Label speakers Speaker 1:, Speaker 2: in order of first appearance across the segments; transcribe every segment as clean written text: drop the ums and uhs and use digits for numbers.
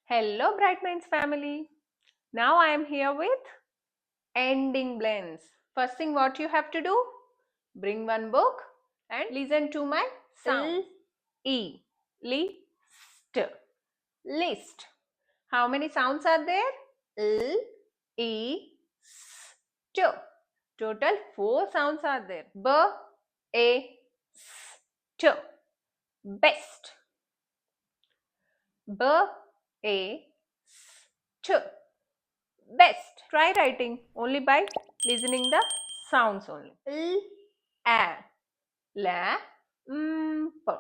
Speaker 1: Hello Bright Minds family. Now I am here with ending blends. First thing what you have to do, bring one book and listen to my sound. E, list, list. How many sounds are there? L, E, st. Total 4 sounds are there. B, A, st. Best. B, A, st. Best. Try writing only by listening the sounds only. L, A, la, p, p.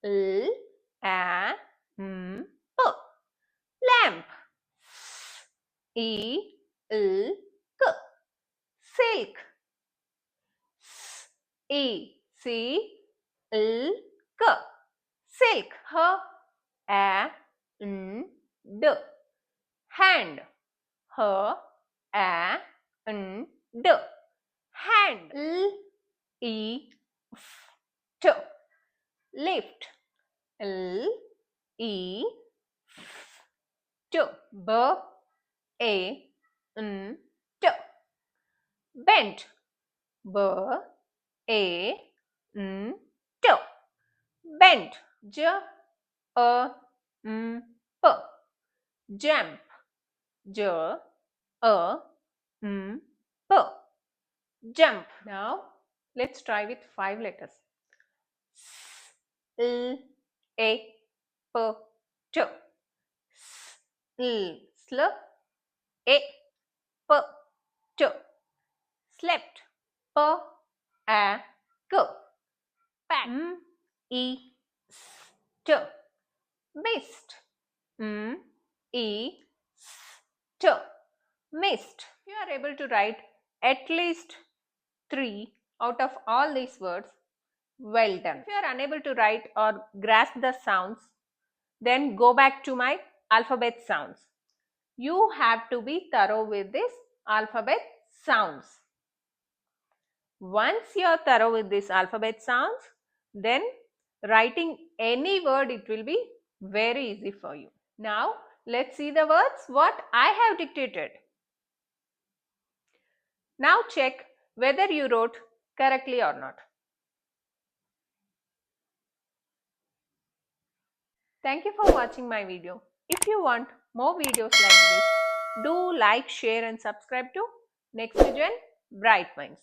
Speaker 1: L, A, p. Lamp. E, L, k. Silk. E, C, L, k. Silk. H, A, n, d. Hand. H, A, n, d. Hand. L, E, f, t. Lift. L, E, f, t. B, A, n, t. Bent. B, A, n, t. Bent. J, A, m, p. Jump. J, A, m, p. Jump. Now let's try with 5 letters. S, L, A, P, T. S, L, sl, A, P, T. Slept. P, A, K. Pack. M, E, S, T. Mist. M, E, S, T. Mist. You are able to write at least 3 out of all these words. Well done. If you are unable to write or grasp the sounds, then go back to my alphabet sounds. You have to be thorough with this alphabet sounds. Once you are thorough with this alphabet sounds, then writing any word, it will be very easy for you. Now let's see the words what I have dictated. Now check whether you wrote correctly or not. Thank you for watching my video. If you want more videos like this, do like, share and subscribe to Next Gen Bright Minds.